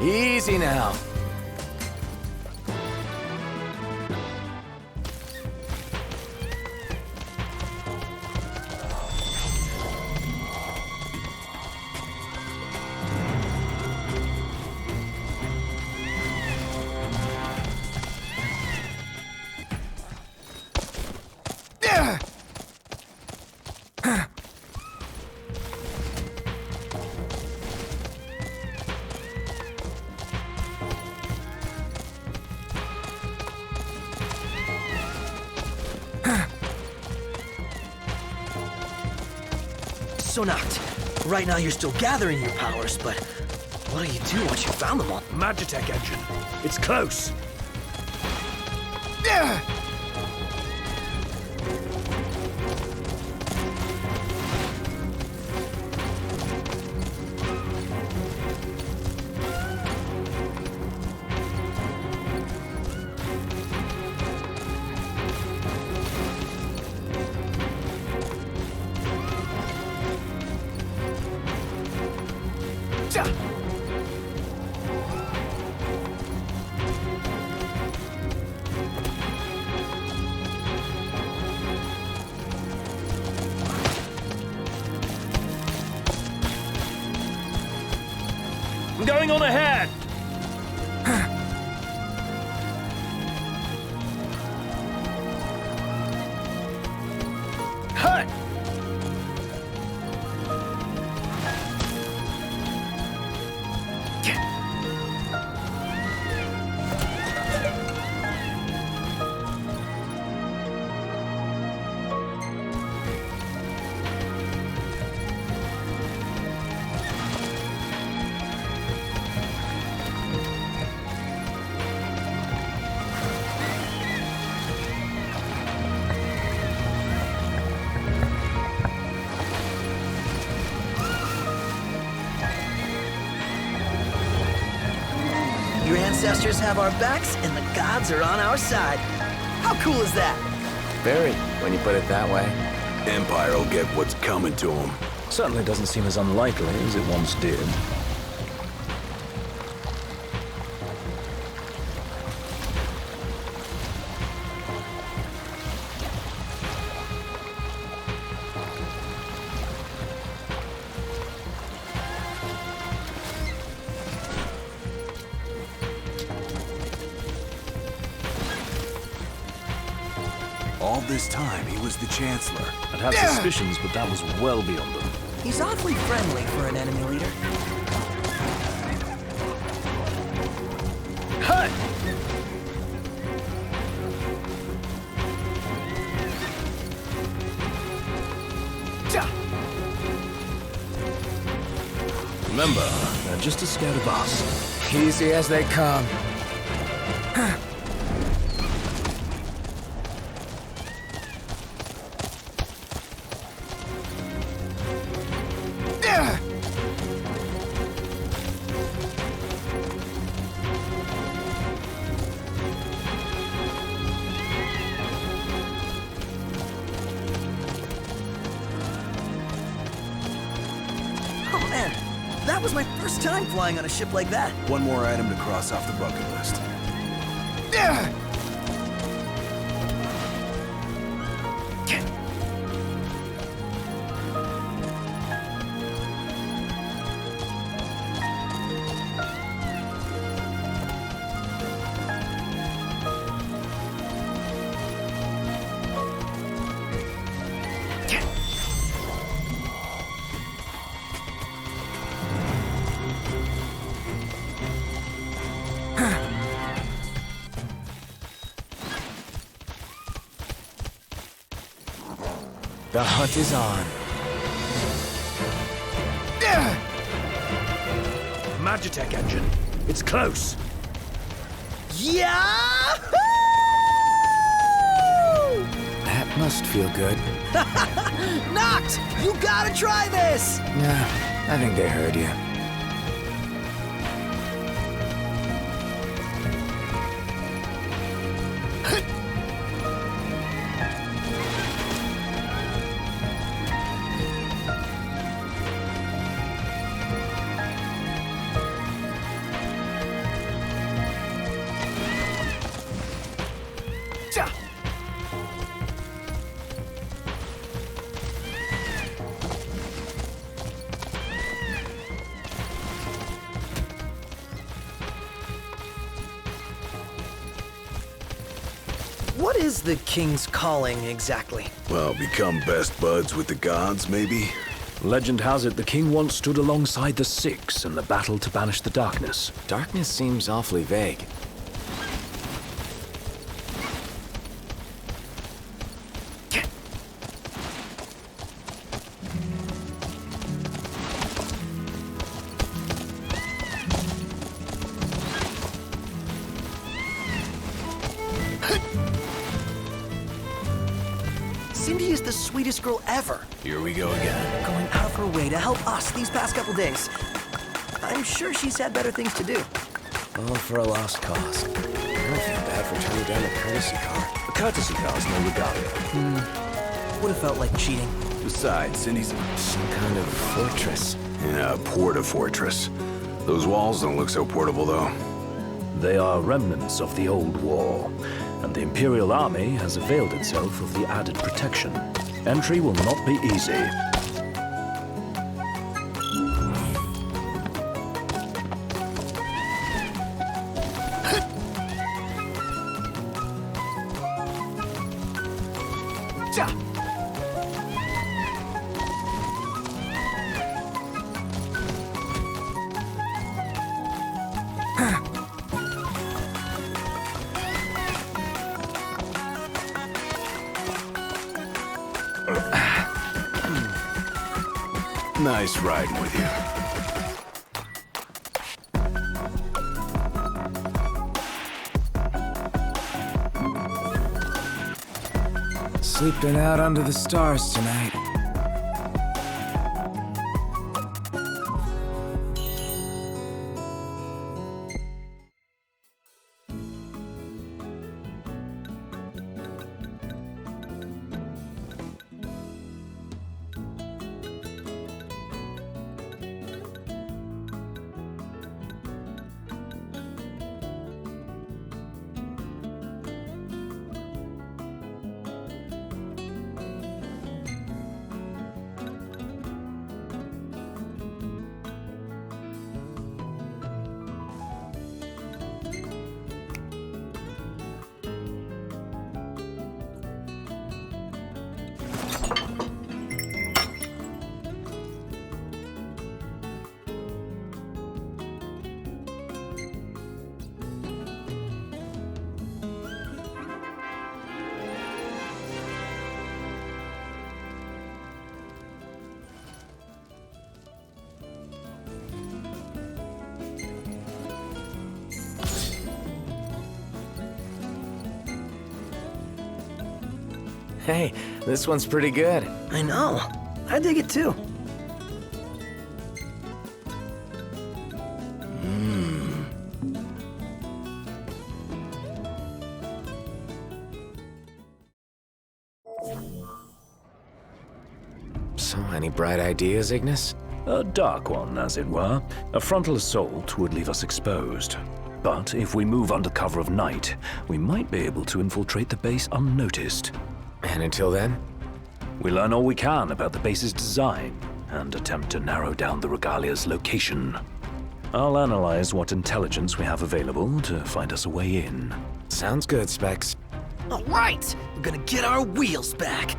Easy now. So knocked. Right now you're still gathering your powers, but what do you do once you found them all? Magitech engine. It's close. I'm going on ahead. Hut! Your ancestors have our backs, and the gods are on our side. How cool is that? Very, when you put it that way. Empire will get what's coming to them. Certainly doesn't seem as unlikely as it once did. All this time, he was the Chancellor. I'd had suspicions, but that was well beyond them. He's awfully friendly for an enemy leader. Hut! Remember, they're just a scared of us. Easy as they come. Oh man, that was my first time flying on a ship like that. One more item to cross off the bucket list. The hunt is on. Magitech engine. It's close. Yahoo! That must feel good. Knocked! You gotta try this! Nah, I think they heard you. What is the King's Calling exactly? Well, become best buds with the gods, maybe? Legend has it the king once stood alongside the Six in the battle to banish the darkness. Darkness seems awfully vague. Cindy is the sweetest girl ever. Here we go again. Going out of her way to help us these past couple days. I'm sure she's had better things to do. All for a lost cause. I don't feel bad for turning down a courtesy car. A courtesy car's no regalia. Would have felt like cheating. Besides, Cindy's Some kind of fortress. a porta-fortress. Those walls don't look so portable, though. They are remnants of the old war, and the Imperial Army has availed itself of the added protection. Entry will not be easy. Nice riding with you. Sleeping out under the stars tonight. Hey, this one's pretty good. I know. I dig it too. So, any bright ideas, Ignis? A dark one, as it were. A frontal assault would leave us exposed. But if we move under cover of night, we might be able to infiltrate the base unnoticed. And until then? We learn all we can about the base's design and attempt to narrow down the regalia's location. I'll analyze what intelligence we have available to find us a way in. Sounds good, Specs. All right, we're gonna get our wheels back.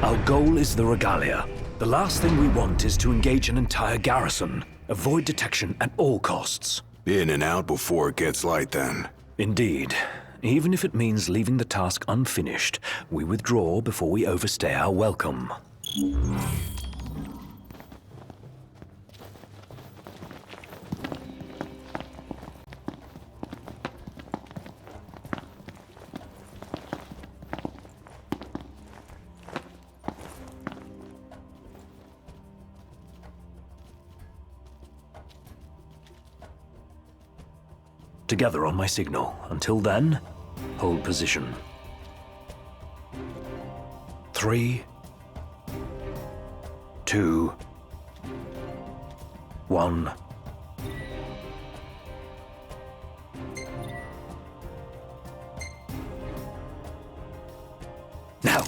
Our goal is the regalia. The last thing we want is to engage an entire garrison. Avoid detection at all costs. In and out before it gets light, then. Indeed. Even if it means leaving the task unfinished, we withdraw before we overstay our welcome. Together on my signal. Until then, hold position. 3, 2, 1. Now!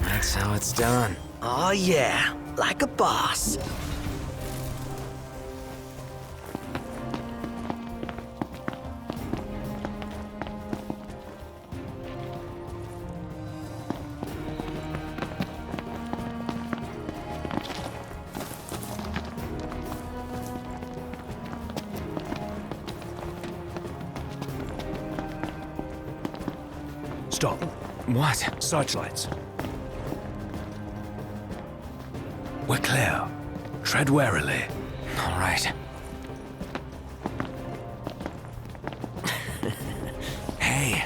That's how it's done. Oh yeah, like a boss. Stop. What? Searchlights. We're clear. Tread warily. All right. Hey.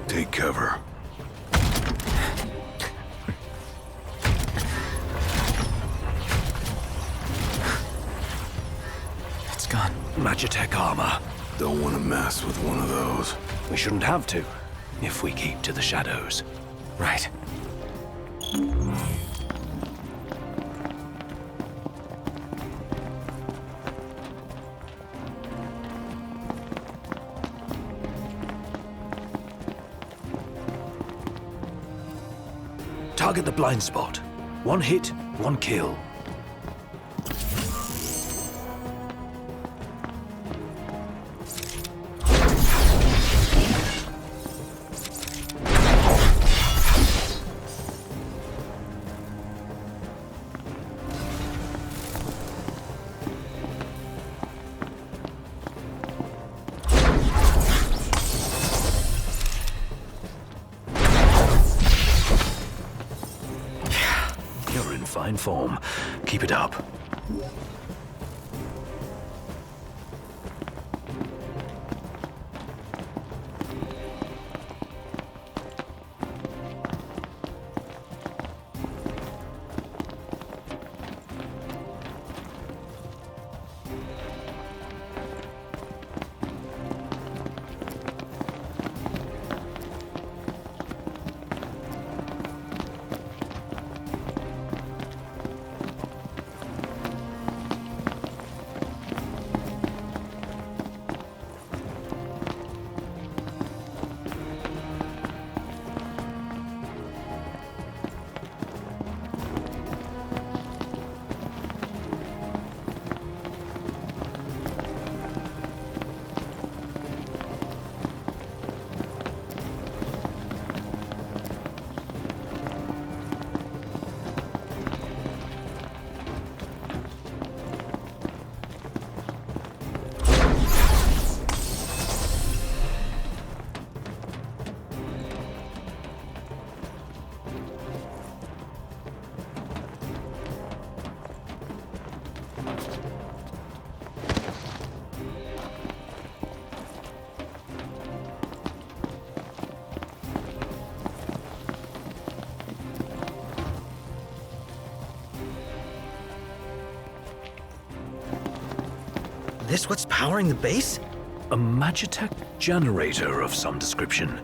Take cover. It's gone. Magitech armor. Don't want to mess with one of those. We shouldn't have to, if we keep to the shadows. Right. Target the blind spot. 1 hit, 1 kill. You're in fine form. Keep it up. This what's powering the base? A Magitech generator of some description.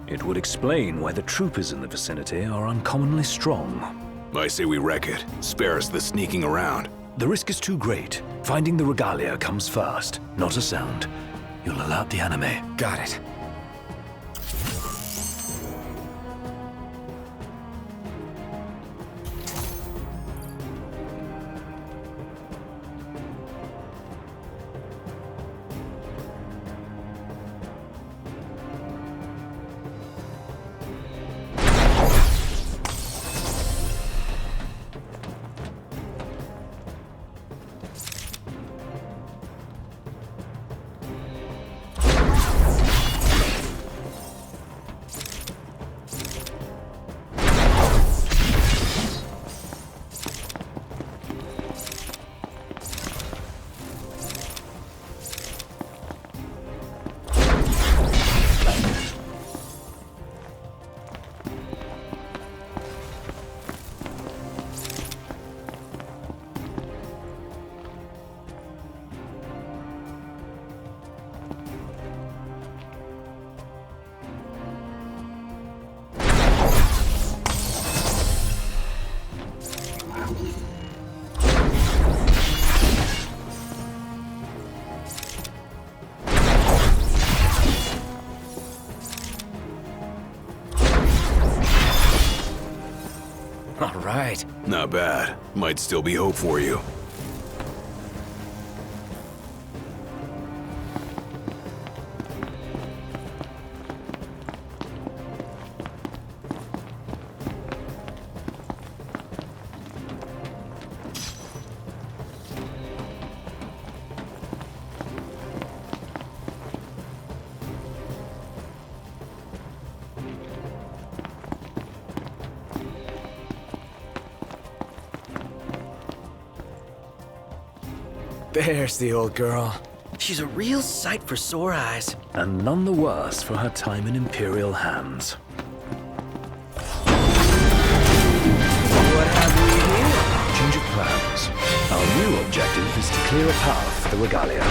It would explain why the troopers in the vicinity are uncommonly strong. I say we wreck it. Spare us the sneaking around. The risk is too great. Finding the regalia comes first, not a sound. You'll alert the enemy. Got it. All right. Not bad. Might still be hope for you. There's the old girl. She's a real sight for sore eyes. And none the worse for her time in Imperial hands. What have we here? Change of plans. Our new objective is to clear a path for the Regalia.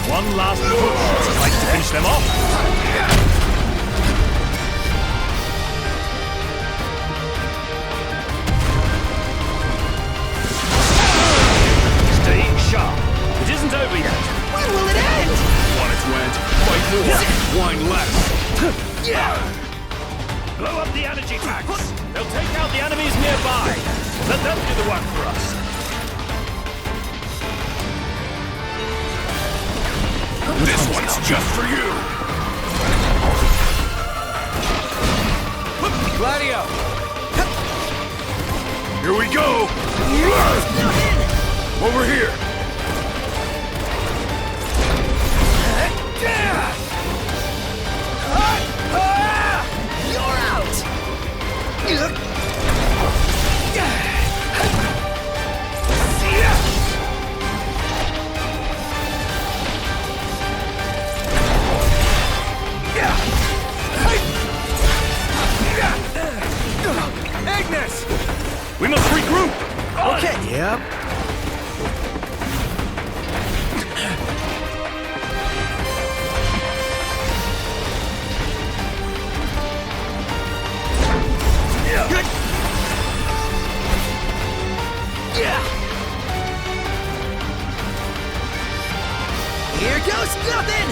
One last push. I'd like to finish them off. Stay sharp. It isn't over yet. When will it end? Want it went. Fight more. Whine less. Blow up the energy tanks. They'll take out the enemies nearby. Let them do the work for us. This one's just for you. Gladio! Here we go. Over here. You're out! Agnes! We must regroup. Okay. Yep. Here goes nothing!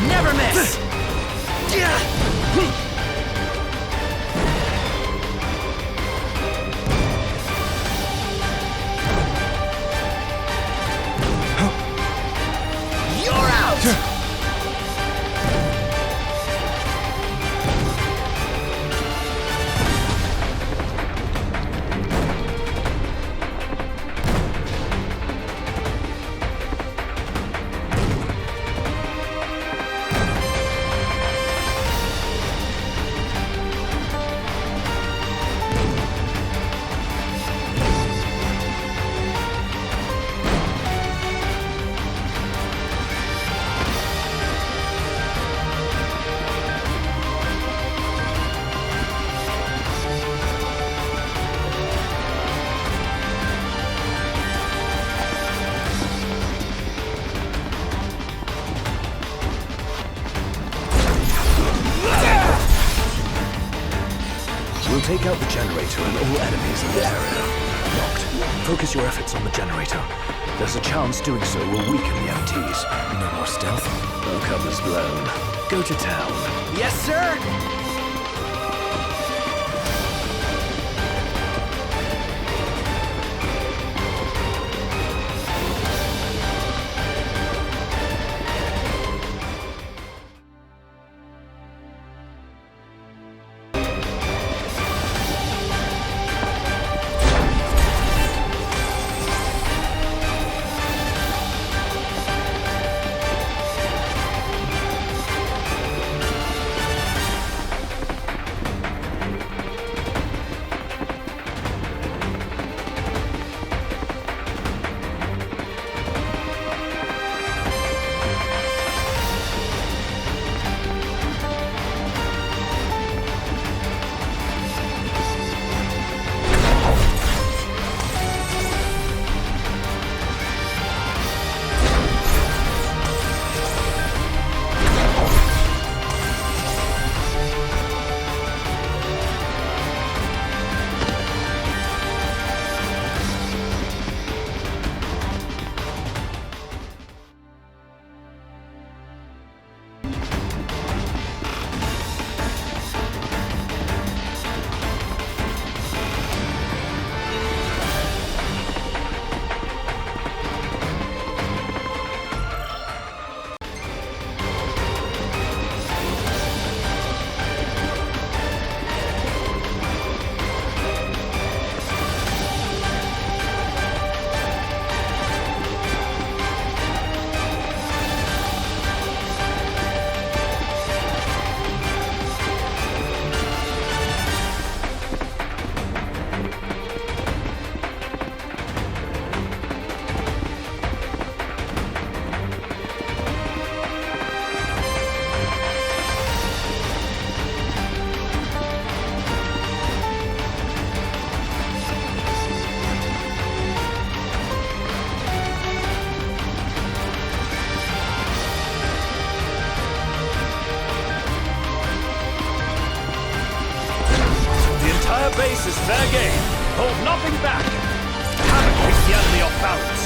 Never miss! You're out! We'll take out the generator and all enemies in the area. Locked. Focus your efforts on the generator. There's a chance doing so will weaken the MTs. No more stealth? No cover's blown. Go to town. Yes, sir! Fair game. Hold nothing back. Havoc takes the enemy off balance.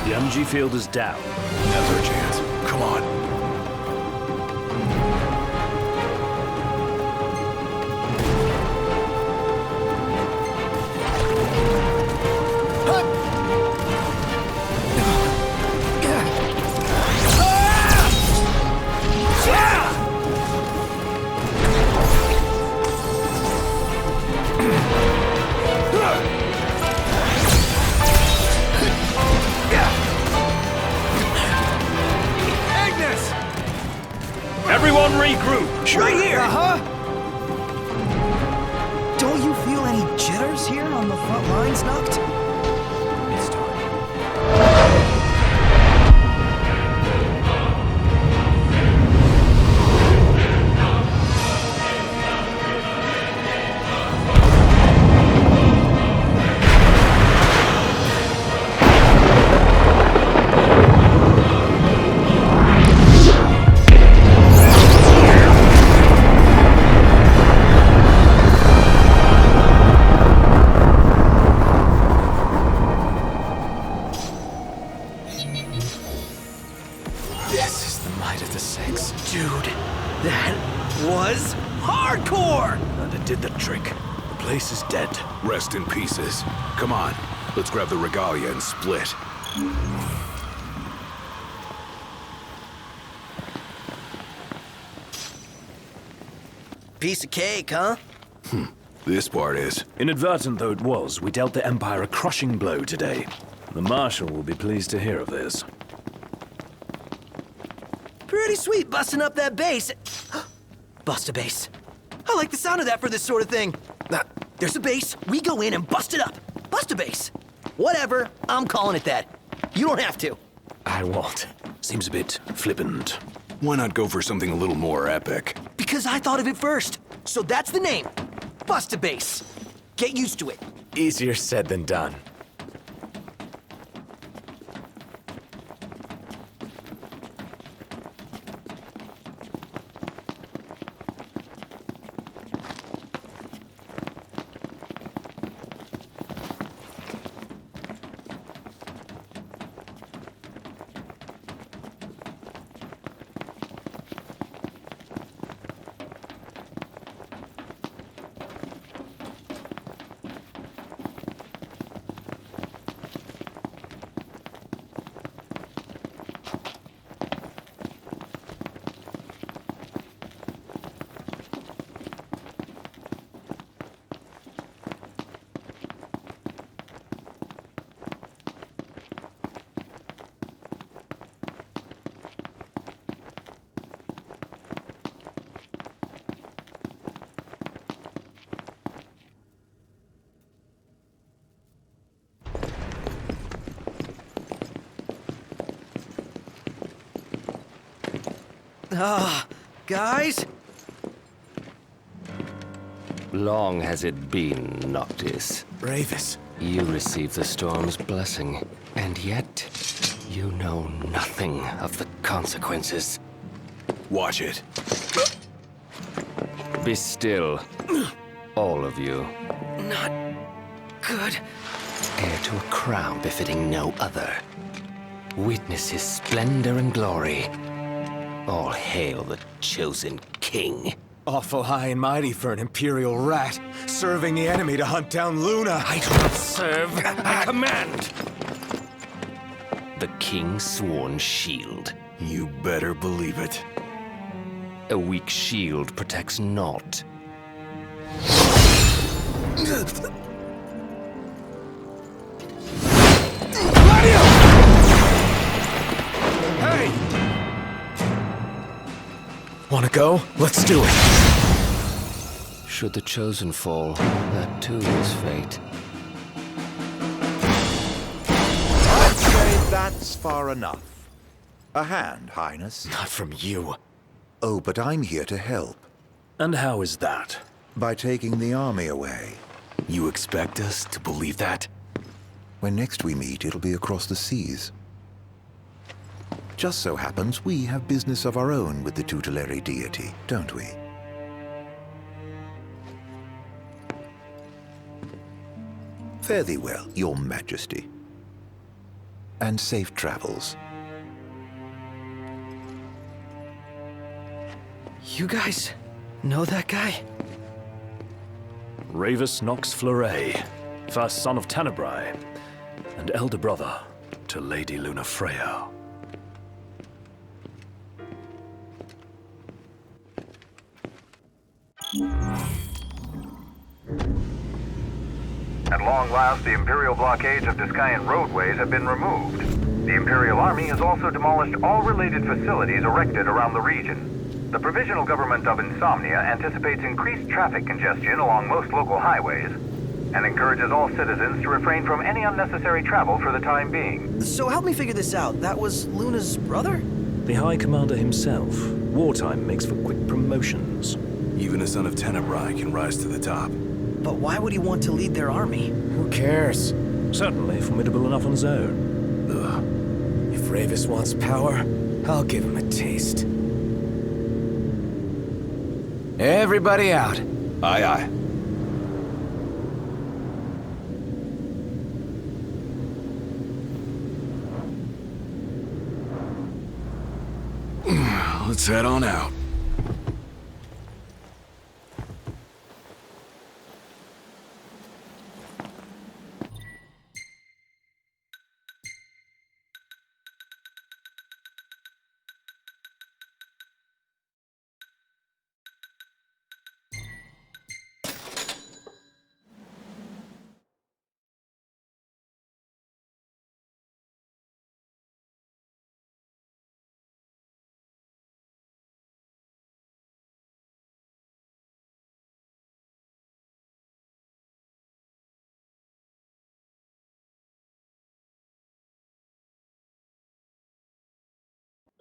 The MG field is down. Now's our chance. Come on. Everyone regroup! Sure. Right here! Uh-huh! Don't you feel any jitters here on the front lines, Noct? It's time. This is the might of the Six. Dude, that was hardcore! And it did the trick. The place is dead. Rest in pieces. Come on. Let's grab the regalia and split. Piece of cake, huh? This part is. Inadvertent though it was, we dealt the Empire a crushing blow today. The Marshal will be pleased to hear of this. Pretty sweet busting up that base. Bust a base. I like the sound of that for this sort of thing. There's a base, we go in and bust it up. Bust a base. Whatever, I'm calling it that. You don't have to. I won't. Seems a bit flippant. Why not go for something a little more epic? Because I thought of it first. So that's the name. Bust a base. Get used to it. Easier said than done. Guys? Long has it been, Noctis. Ravis. You received the storm's blessing, and yet you know nothing of the consequences. Watch it. Be still, all of you. Not good. Heir to a crown befitting no other. Witness his splendor and glory. All hail the chosen king. Awful high and mighty for an Imperial rat, serving the enemy to hunt down Luna. I do not serve, I command! The king's sworn shield. You better believe it. A weak shield protects naught. Hey! Wanna go? Let's do it. Should the Chosen fall, that too is fate. I'd say that's far enough. A hand, Highness. Not from you. Oh, but I'm here to help. And how is that? By taking the army away. You expect us to believe that? When next we meet, it'll be across the seas. Just so happens we have business of our own with the tutelary deity, don't we? Fare thee well, your majesty. And safe travels. You guys know that guy? Ravus Nox Fleuret, first son of Tenebrae, and elder brother to Lady Luna Freya. At long last, the Imperial blockades of Discayan roadways have been removed. The Imperial Army has also demolished all related facilities erected around the region. The Provisional Government of Insomnia anticipates increased traffic congestion along most local highways, and encourages all citizens to refrain from any unnecessary travel for the time being. So help me figure this out. That was Luna's brother? The High Commander himself. Wartime makes for quick promotions. Even a son of Tenebrae can rise to the top. But why would he want to lead their army? Who cares? Certainly formidable enough on his own. Ugh. If Ravus wants power, I'll give him a taste. Everybody out. Aye, aye. Let's head on out.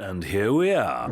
And here we are.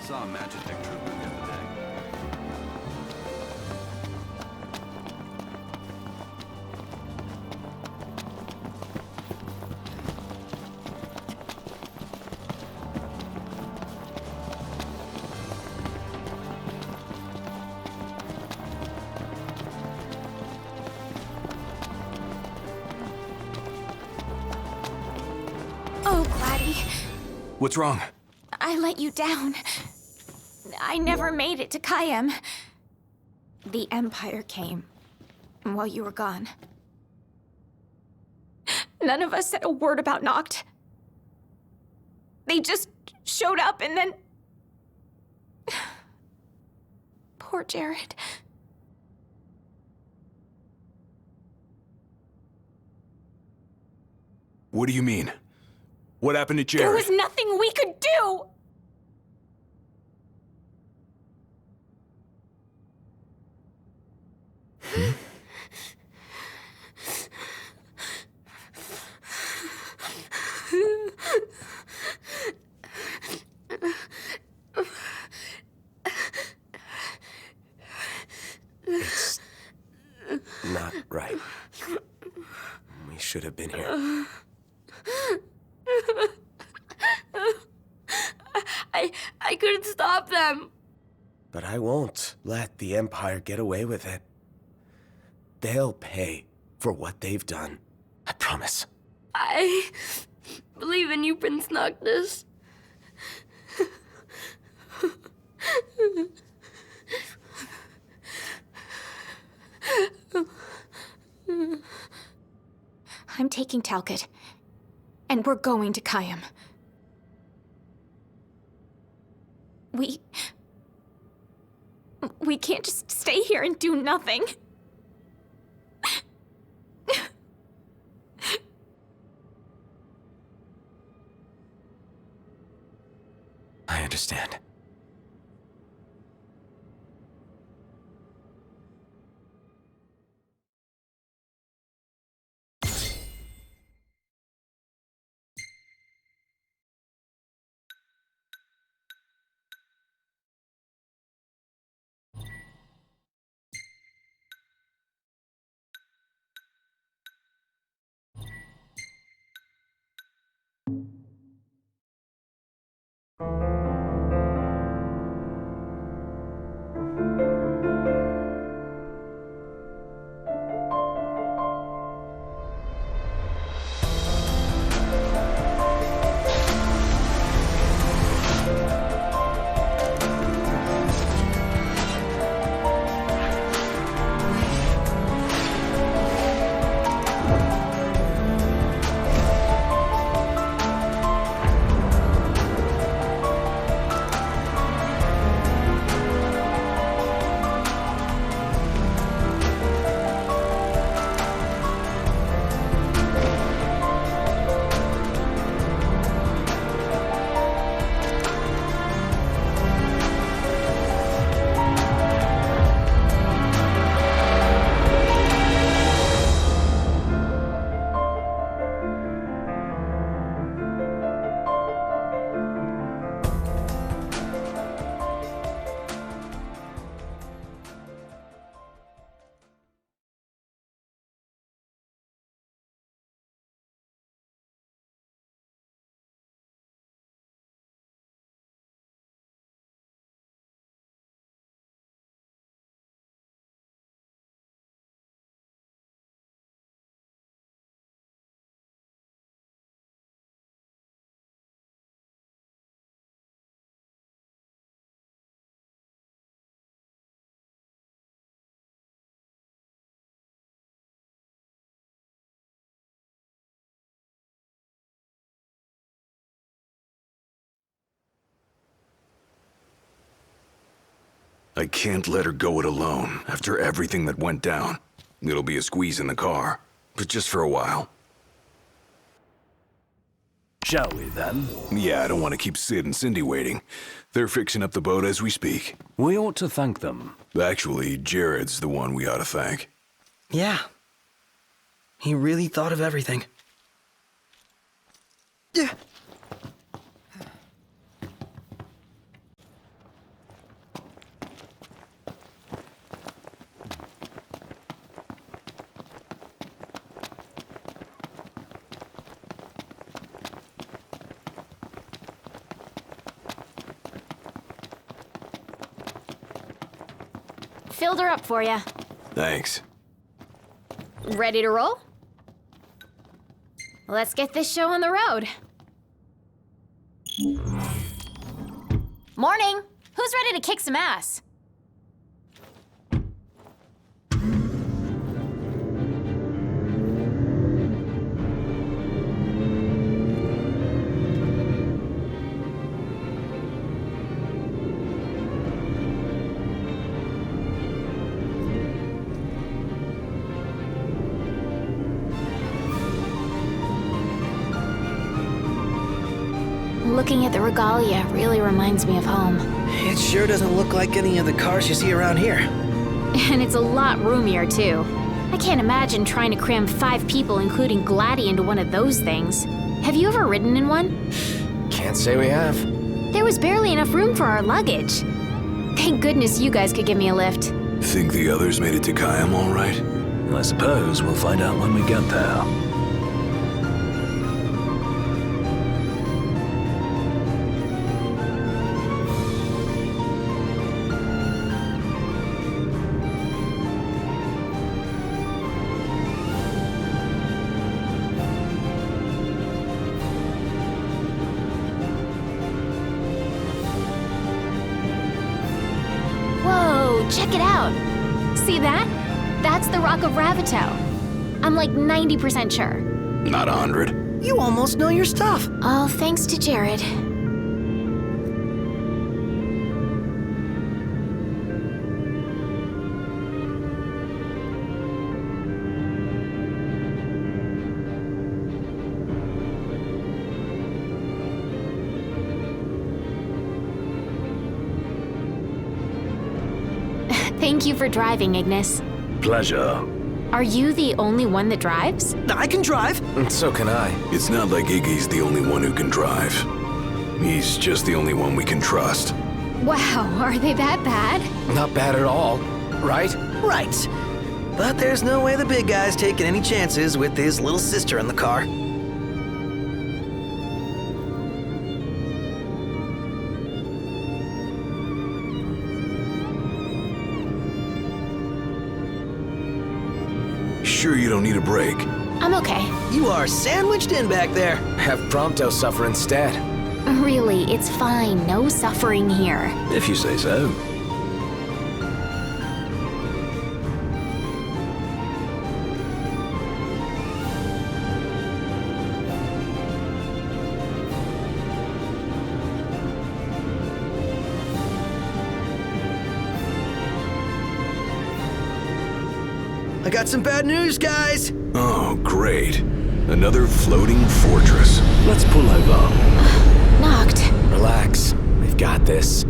Saw a Magitech trooper the other day. Oh, Gladdy. What's wrong? I let you down. I never made it to Kayem. The Empire came while you were gone. None of us said a word about Noct. They just showed up and then... Poor Jared. What do you mean? What happened to Jared? There was nothing we could do! right. We should have been here. I couldn't stop them. But I won't let the Empire get away with it. They'll pay for what they've done. I promise. I believe in you, Prince Noctis. I'm taking Talcott, and we're going to Kayam. We can't just stay here and do nothing. I understand. I can't let her go it alone after everything that went down. It'll be a squeeze in the car, but just for a while. Shall we then? Yeah, I don't want to keep Sid and Cindy waiting. They're fixing up the boat as we speak. We ought to thank them. Actually, Jared's the one we ought to thank. Yeah. He really thought of everything. Yeah. Filled her up for you. Thanks. Ready to roll? Let's get this show on the road. Morning! Who's ready to kick some ass? Looking at the regalia really reminds me of home. It sure doesn't look like any of the cars you see around here. And it's a lot roomier, too. I can't imagine trying to cram 5 people, including Gladdy, into one of those things. Have you ever ridden in one? Can't say we have. There was barely enough room for our luggage. Thank goodness you guys could give me a lift. Think the others made it to Kayam all right? I suppose we'll find out when we get there. Whoa, check it out. See that? That's the Rock of Ravito. I'm like 90% sure. Not 100. You almost know your stuff. All thanks to Jared. Thank you for driving, Ignis. Pleasure. Are you the only one that drives? I can drive. And so can I. It's not like Iggy's the only one who can drive. He's just the only one we can trust. Wow, are they that bad? Not bad at all, right? Right. But there's no way the big guy's taking any chances with his little sister in the car. Sure you don't need a break? I'm okay. You are sandwiched in back there. Have Prompto suffer instead. Really, it's fine. No suffering here. If you say so. I got some bad news, guys. Oh, great. Another floating fortress. Let's pull over. Knocked. Relax. We've got this.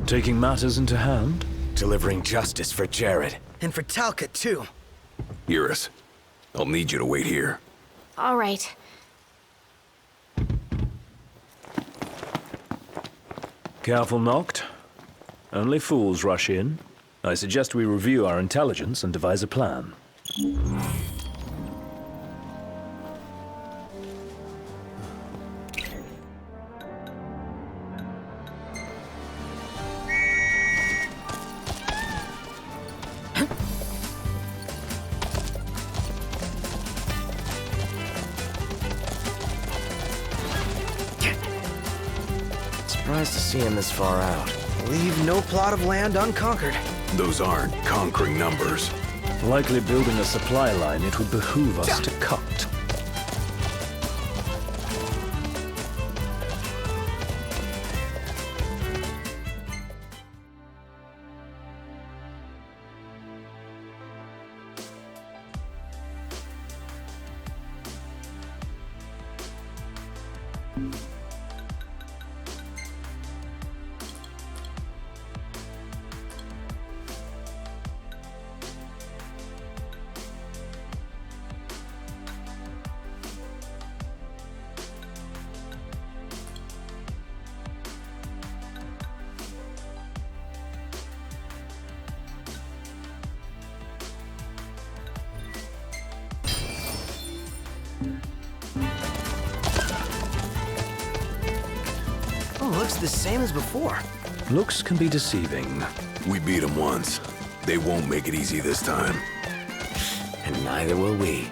Taking matters into hand? Delivering justice for Jared. And for Talcott, too. Iris, I'll need you to wait here. All right. Careful, Noct. Only fools rush in. I suggest we review our intelligence and devise a plan. Surprised to see him this far out. Leave no plot of land unconquered. Those aren't conquering numbers. Likely building a supply line it would behoove us to cut. Oh, looks the same as before. Looks can be deceiving. We beat them once. They won't make it easy this time. And neither will we.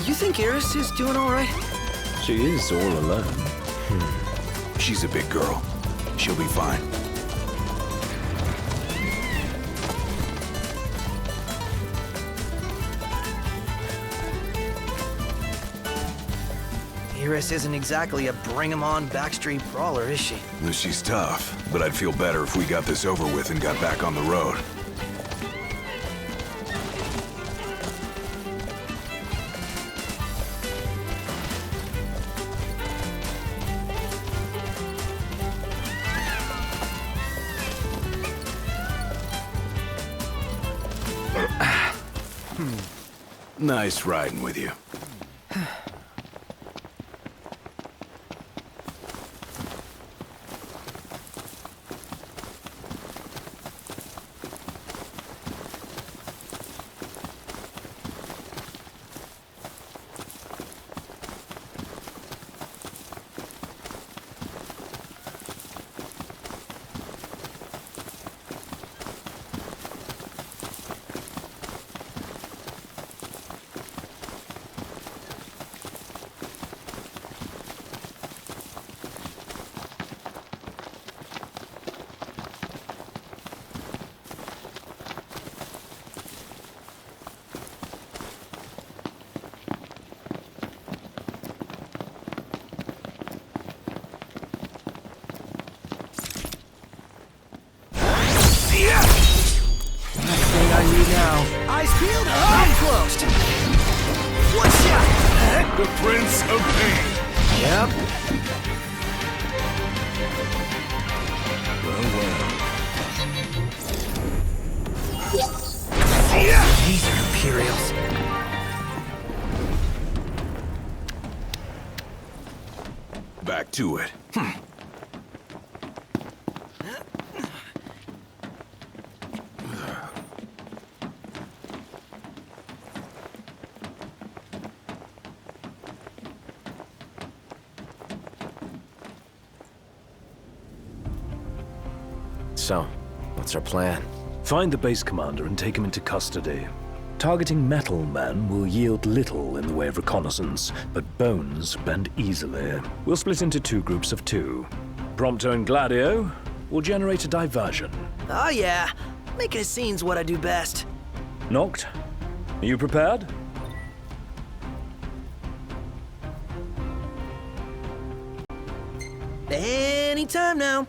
You think Iris is doing all right? She is all alone. She's a big girl. She'll be fine. Iris isn't exactly a bring-em-on backstreet brawler, is she? She's tough, but I'd feel better if we got this over with and got back on the road. Nice riding with you. Eyes peeled, mouth closed. One shot. The Prince of Pain. Yep. These are Imperials. Back to it. So, what's our plan? Find the base commander and take him into custody. Targeting metal men will yield little in the way of reconnaissance, but bones bend easily. We'll split into 2 groups of 2. Prompto and Gladio will generate a diversion. Oh yeah, making a scene's what I do best. Noct, are you prepared? Anytime now.